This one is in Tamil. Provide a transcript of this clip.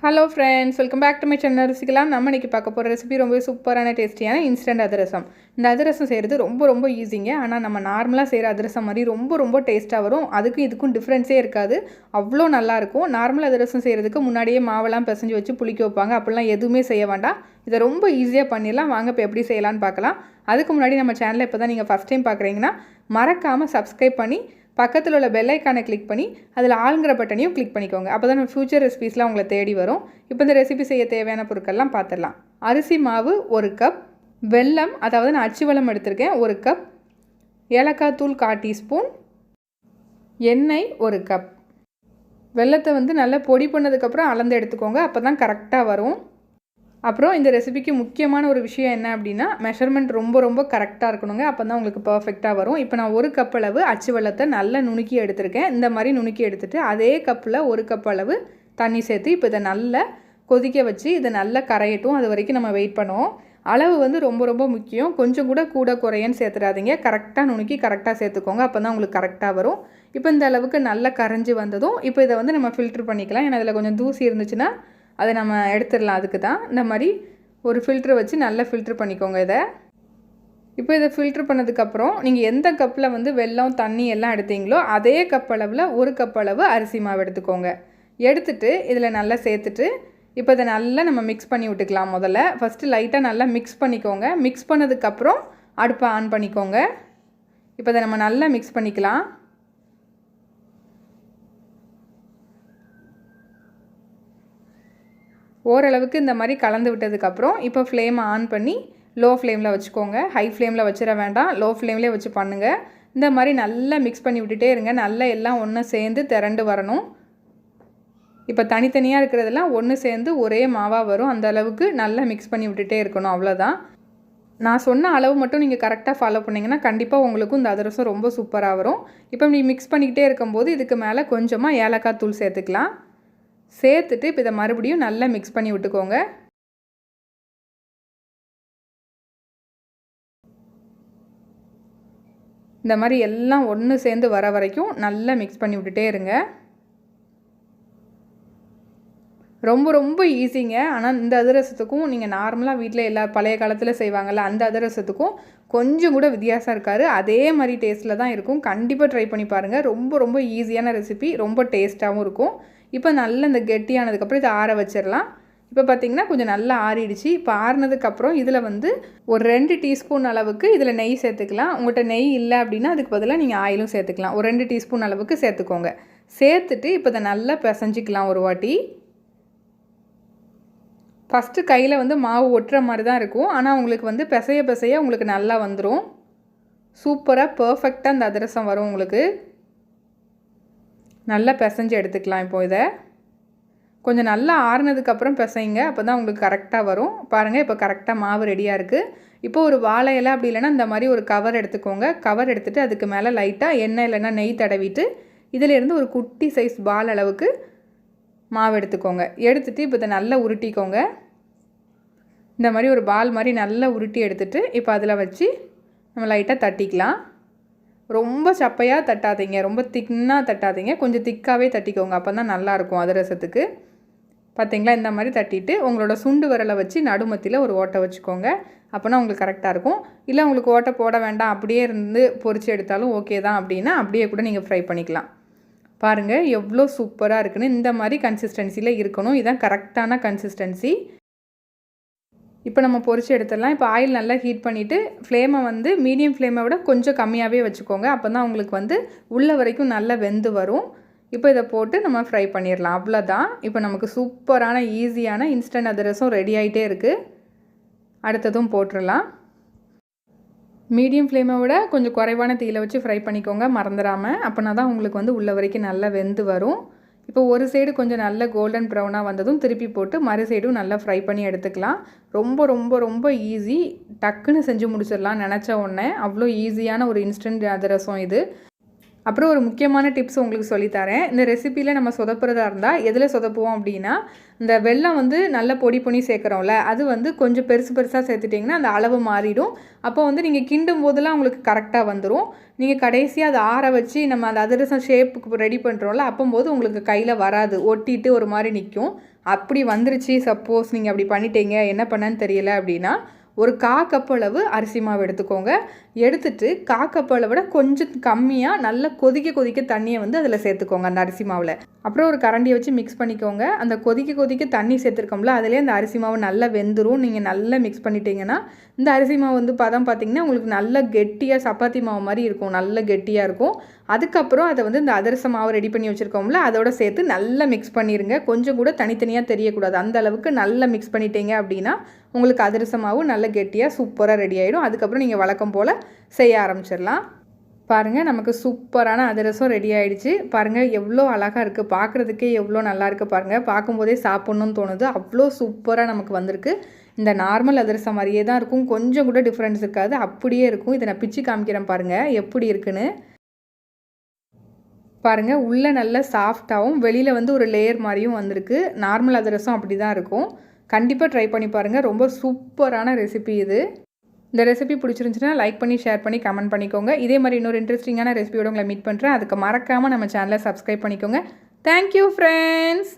Hello friends, welcome back to my channel ருசிக்கலாம். நம்ம இன்றைக்கி பார்க்க போகிற ரெசிபி ரொம்ப சூப்பரான டேஸ்டியான இன்ஸ்டன்ட் அதிரசம். இந்த அதிரசம் செய்கிறது ரொம்ப ஈஸிங்க. ஆனால் நம்ம நார்மலாக செய்கிற அதிரசம் மாதிரி ரொம்ப டேஸ்ட்டாக வரும். அதுக்கும் இதுக்கும் டிஃப்ரென்ஸே இருக்காது. அவ்வளோ நல்லாயிருக்கும். நார்மல் அதிரசம் செய்கிறதுக்கு முன்னாடியே மாவெல்லாம் பிசைஞ்சு வச்சு புளிக்க வைப்பாங்க. அப்படிலாம் எதுவுமே செய்ய வேண்டாம். இதை ரொம்ப ஈஸியாக பண்ணிடலாம். வாங்க இப்போ எப்படி செய்யலான்னு பார்க்கலாம். அதுக்கு முன்னாடி நம்ம சேனலை இப்போ தான் நீங்கள் ஃபஸ்ட் டைம் பார்க்குறீங்கன்னா மறக்காமல் சப்ஸ்கிரைப் பண்ணி பக்கத்தில் உள்ள பெல் ஐக்கானை கிளிக் பண்ணி அதில் ஆளுங்கிற பட்டனையும் கிளிக் பண்ணிக்கோங்க. அப்போ தான் நம்ம ஃபியூச்சர் ரெசிபீஸ்லாம் உங்களை தேடி வரும். இப்போ இந்த ரெசிபி செய்ய தேவையான பொருட்கள்லாம் பார்த்துடலாம். அரிசி மாவு 1 கப், வெல்லம் அதாவது நான் அச்சு வெல்லம் எடுத்திருக்கேன் 1 கப், ஏலக்காய் தூள் 1/4 டீஸ்பூன், எண்ணெய் 1 கப். வெல்லத்தை நல்லா பொடி பண்ணதுக்கப்புறம் அளந்து எடுத்துக்கோங்க. அப்போ தான் கரெக்டாக வரும். அப்புறம் இந்த ரெசிபிக்கு முக்கியமான ஒரு விஷயம் என்ன அப்படின்னா, மெஷர்மெண்ட் ரொம்ப கரெக்டாக இருக்கணுங்க. அப்போ தான் உங்களுக்கு பர்ஃபெக்டாக வரும். இப்போ நான் 1 கப் அளவு அச்சு வெல்லத்தை நல்லா நுணுக்கி எடுத்திருக்கேன். இந்த மாதிரி நுணுக்கி எடுத்துகிட்டு அதே கப்பில் 1 கப் அளவு தண்ணி சேர்த்து இப்போ இதை நல்லா கொதிக்க வச்சு இதை நல்லா கரையட்டும். அது வரைக்கும் நம்ம வெயிட் பண்ணுவோம். அளவு ரொம்ப முக்கியம். கொஞ்சம் கூட குறையன்னு சேர்த்துடாதீங்க. கரெக்டாக நுணுக்கி கரெக்டாக சேர்த்துக்கோங்க. அப்போ தான் உங்களுக்கு கரெக்டாக வரும். இப்போ இந்த அளவுக்கு நல்லா கரைஞ்சி வந்ததும் இப்போ இதை நம்ம ஃபில்ட்ரு பண்ணிக்கலாம். ஏன்னா அதில் கொஞ்சம் தூசி இருந்துச்சுன்னா அதை நம்ம எடுத்துடலாம். அதுக்கு தான் இந்த மாதிரி ஒரு ஃபில்ட்ரு வச்சு நல்லா ஃபில்ட்ரு பண்ணிக்கோங்க இதை. இப்போ இதை ஃபில்ட்ரு பண்ணதுக்கப்புறம் நீங்கள் எந்த கப்பில் வெல்லம் தண்ணி எல்லாம் எடுத்தீங்களோ அதே கப் அளவில் 1 கப் அளவு அரிசி மாவு எடுத்துக்கோங்க. எடுத்துகிட்டு இதில் நல்லா சேர்த்துட்டு இப்போ இதை நல்லா நம்ம மிக்ஸ் பண்ணி விட்டுக்கலாம். முதல்ல ஃபஸ்ட்டு லைட்டாக நல்லா மிக்ஸ் பண்ணிக்கோங்க. மிக்ஸ் பண்ணதுக்கப்புறம் அடுப்பை ஆன் பண்ணிக்கோங்க. இப்போ இதை நம்ம நல்லா மிக்ஸ் பண்ணிக்கலாம். ஓரளவுக்கு இந்த மாதிரி கலந்து விட்டதுக்கப்புறம் இப்போ ஃப்ளேமை ஆன் பண்ணி லோ ஃப்ளேமில் வச்சுக்கோங்க. ஹை ஃப்ளேமில் வச்சிட வேண்டாம். லோ ஃப்ளேம்லேயே வச்சு பண்ணுங்கள். இந்த மாதிரி நல்லா மிக்ஸ் பண்ணி விட்டுட்டே இருங்க. நல்லா எல்லாம் ஒன்று சேர்ந்து திரண்டு வரணும். இப்போ தனித்தனியாக இருக்கிறதெல்லாம் ஒன்று சேர்ந்து ஒரே மாவாக வரும். அந்த அளவுக்கு நல்லா மிக்ஸ் பண்ணி விட்டுட்டே இருக்கணும். அவ்வளோதான். நான் சொன்ன அளவு மட்டும் நீங்கள் கரெக்டாக ஃபாலோ பண்ணிங்கன்னா கண்டிப்பாக உங்களுக்கும் இந்த அதிரசம் ரொம்ப சூப்பராக வரும். இப்போ நீ மிக்ஸ் பண்ணிக்கிட்டே இருக்கும்போது இதுக்கு மேலே கொஞ்சமாக ஏலக்காய் தூள் சேர்த்துக்கலாம். சேர்த்துட்டு இப்போ இதை மறுபடியும் நல்லா மிக்ஸ் பண்ணி விட்டுக்கோங்க. இந்த மாதிரி எல்லாம் ஒன்று சேர்ந்து வர வரைக்கும் நல்லா மிக்ஸ் பண்ணி விட்டுட்டே இருங்க. ரொம்ப ஈஸிங்க. ஆனால் இந்த அதிரசத்துக்கும் நீங்கள் நார்மலாக வீட்டில் எல்லா பழைய காலத்தில் செய்வாங்கள்ல அந்த அதிரசத்துக்கும் கொஞ்சம் கூட வித்தியாசம் இருக்காது. அதே மாதிரி டேஸ்ட்டில் தான் இருக்கும். கண்டிப்பாக ட்ரை பண்ணி பாருங்கள். ரொம்ப ஈஸியான ரெசிபி, ரொம்ப டேஸ்ட்டாகவும் இருக்கும். இப்போ நல்லா இந்த கெட்டியானதுக்கப்புறம் இதை ஆற வச்சிடலாம். இப்போ பார்த்திங்கன்னா கொஞ்சம் நல்லா ஆறிடுச்சு. இப்போ ஆறினதுக்கப்புறம் இதில் ஒரு 2 டீஸ்பூன் அளவுக்கு இதில் நெய் சேர்த்துக்கலாம். உங்கள்கிட்ட நெய் இல்லை அப்படின்னா அதுக்கு பதிலாக நீங்கள் ஆயிலும் சேர்த்துக்கலாம். ஒரு 2 டீஸ்பூன் அளவுக்கு சேர்த்துக்கோங்க. சேர்த்துட்டு இப்போ இதை நல்லா பிசைஞ்சிக்கலாம் ஒரு வாட்டி. ஃபஸ்ட்டு கையில் மாவு ஒட்டுற மாதிரி தான் இருக்கும். ஆனால் உங்களுக்கு பிசைய உங்களுக்கு நல்லா வந்துடும். சூப்பராக பர்ஃபெக்டாக இந்த அதிரசம் வரும். உங்களுக்கு நல்லா பிசைஞ்சு எடுத்துக்கலாம். இப்போ இதை கொஞ்சம் நல்லா ஆறுனதுக்கப்புறம் பிசைங்க. அப்போ தான் உங்களுக்கு கரெக்டாக வரும். பாருங்கள், இப்போ கரெக்டாக மாவு ரெடியாக இருக்குது. இப்போ ஒரு வாழை இலை அப்படி இல்லைன்னா இந்த மாதிரி ஒரு கவர் எடுத்துக்கோங்க. கவர் எடுத்துகிட்டு அதுக்கு மேலே லைட்டாக எண்ணெய் இல்லைன்னா நெய் தடவிட்டு இதிலேருந்து ஒரு குட்டி சைஸ் பால் அளவுக்கு மாவு எடுத்துக்கோங்க. எடுத்துகிட்டு இப்போ இதை நல்லா உருட்டிக்கோங்க. இந்த மாதிரி ஒரு பால் மாதிரி நல்லா உருட்டி எடுத்துகிட்டு இப்போ அதில் வச்சு நம்ம லைட்டாக தட்டிக்கலாம். ரொம்ப சப்பையாக தட்டாதீங்க, ரொம்ப தின்னாக தட்டாதீங்க. கொஞ்சம் திக்காகவே தட்டிக்கோங்க. அப்போ தான் நல்லாயிருக்கும் அதிரசத்துக்கு. பார்த்திங்களா, இந்த மாதிரி தட்டிட்டு உங்களோட சுண்டு விரலை வச்சு நடுமத்தியில் ஒரு ஓட்டை வச்சுக்கோங்க. அப்போனா உங்களுக்கு கரெக்டாக இருக்கும். இல்லை உங்களுக்கு ஓட்டை போட வேண்டாம், அப்படியே இருந்து பொரிச்சு எடுத்தாலும் ஓகே தான். அப்படின்னா அப்படியே கூட நீங்கள் ஃப்ரை பண்ணிக்கலாம். பாருங்கள் எவ்வளோ சூப்பராக இருக்குன்னு. இந்த மாதிரி கன்சிஸ்டன்சியில் இருக்கணும். இதுதான் கரெக்டான கன்சிஸ்டன்சி. இப்போ நம்ம பொரிச்சு எடுத்துடலாம். இப்போ ஆயில் நல்லா ஹீட் பண்ணிவிட்டு ஃப்ளேமை மீடியம் ஃப்ளேமை விட கொஞ்சம் கம்மியாகவே வச்சுக்கோங்க. அப்போ தான் உங்களுக்கு உள்ள வரைக்கும் நல்லா வெந்து வரும். இப்போ இதை போட்டு நம்ம ஃப்ரை பண்ணிடலாம். அவ்வளோதான். இப்போ நமக்கு சூப்பரான ஈஸியான இன்ஸ்டன்ட் அதிரசம் ரெடி ஆகிட்டே இருக்குது. அடுத்ததும் போட்டுடலாம். மீடியம் ஃப்ளேமை விட கொஞ்சம் குறைவான தீயில் வச்சு ஃப்ரை பண்ணிக்கோங்க, மறந்துடாமல். அப்போனா தான் உங்களுக்கு உள்ள வரைக்கும் நல்லா வெந்து வரும். இப்போ ஒரு சைடு கொஞ்சம் நல்ல கோல்டன் ப்ரௌனாக வந்ததும் திருப்பி போட்டு மறு சைடும் நல்லா ஃப்ரை பண்ணி எடுத்துக்கலாம். ரொம்ப ஈஸி. டக்குன்னு செஞ்சு முடிச்சிடலாம் நினச்ச உடனே. அவ்வளோ ஈஸியான ஒரு இன்ஸ்டன்ட் அதிரசம் இது. அப்புறம் ஒரு முக்கியமான டிப்ஸ் உங்களுக்கு சொல்லித்தரேன். இந்த ரெசிப்பியில் நம்ம சொதப்புறதா இருந்தால் எதில் சொதப்புவோம் அப்படின்னா, இந்த வெல்லம் நல்லா பொடி பண்ணி சேர்க்குறோம்ல, அது கொஞ்சம் பெருசாக சேர்த்துட்டிங்கன்னா அந்த அளவு மாறிடும். அப்போ நீங்கள் கிண்டும் போதெல்லாம் உங்களுக்கு கரெக்டாக வந்துடும். நீங்கள் கடைசியாக அதை ஆற வச்சு நம்ம அந்த அதிரசம் ஷேப்புக்கு ரெடி பண்ணுறோம்ல, அப்போம்போது உங்களுக்கு கையில் வராது, ஒட்டிட்டு ஒரு மாதிரி நிற்கும். அப்படி வந்துருச்சு, சப்போஸ் நீங்கள் அப்படி பண்ணிட்டீங்க, என்ன பண்ணன்னு தெரியல அப்படின்னா, ஒரு 1/4 கப் அளவு அரிசி மாவு எடுத்துக்கோங்க. எடுத்துட்டு 1/4 கப் அளவை விட கொஞ்சம் கம்மியாக நல்லா கொதிக்க தண்ணியை வந்து அதில் சேர்த்துக்கோங்க அந்த அரிசி மாவில். அப்புறம் ஒரு கரண்டியை வச்சு மிக்ஸ் பண்ணிக்கோங்க. அந்த கொதிக்க தண்ணி சேர்த்துருக்கோம்ல, அதிலே அந்த அரிசி மாவு நல்லா வெந்துடும். நீங்கள் நல்லா மிக்ஸ் பண்ணிட்டீங்கன்னா இந்த அரிசி மாவு வந்து பதம் பார்த்திங்கன்னா உங்களுக்கு நல்ல கெட்டியாக சப்பாத்தி மாவு மாதிரி இருக்கும், நல்ல கெட்டியாக இருக்கும். அதுக்கப்புறம் அதை வந்து இந்த அதிரசம் மாவு ரெடி பண்ணி வச்சுருக்கோம்ல, அதோட சேர்த்து நல்லா மிக்ஸ் பண்ணிடுங்க. கொஞ்சம் கூட தனித்தனியாக தெரியக்கூடாது, அந்த அளவுக்கு நல்லா மிக்ஸ் பண்ணிட்டீங்க அப்படின்னா உங்களுக்கு அதிரச மாவு நல்ல கெட்டியாக சூப்பராக ரெடி ஆகிடும். அதுக்கப்புறம் நீங்கள் வழக்கம் போல் செய்ய ஆரம்பிச்சிடலாம். பாருங்கள், நமக்கு சூப்பரான அதிரசம் ரெடி ஆகிடுச்சு. பாருங்கள் எவ்வளோ அழகாக இருக்குது, பார்க்குறதுக்கே எவ்வளோ நல்லா இருக்குது பாருங்கள். பார்க்கும்போதே சாப்பிட்ணுன்னு தோணுது, அவ்வளோ சூப்பராக நமக்கு வந்திருக்கு. இந்த நார்மல் அதிரசம் மாதிரியே தான் இருக்கும், கொஞ்சம் கூட டிஃப்ரென்ஸ் இருக்காது, அப்படியே இருக்கும். இதை நான் பிச்சு காமிக்கிறேன் பாருங்கள் எப்படி இருக்குன்னு. பாருங்கள், உள்ளே நல்ல சாஃப்டாகவும் வெளியில் வந்து ஒரு லேயர் மாதிரியும் வந்திருக்கு. நார்மல் அதிரசம் அப்படி தான் இருக்கும். கண்டிப்பாக ட்ரை பண்ணி பாருங்கள், ரொம்ப சூப்பரான ரெசிபி இது. இந்த ரெசிபி பிடிச்சிருந்துச்சுன்னா லைக் பண்ணி, ஷேர் பண்ணி, கமெண்ட் பண்ணிக்கோங்க. இதே மாதிரி இன்னொரு இன்ட்ரெஸ்டிங்கான ரெசிபியோட உங்களை மீட் பண்ணுறேன். அதுக்கு மறக்காமல் நம்ம சேனலை சப்ஸ்கிரைப் பண்ணிக்கோங்க. Thank you friends.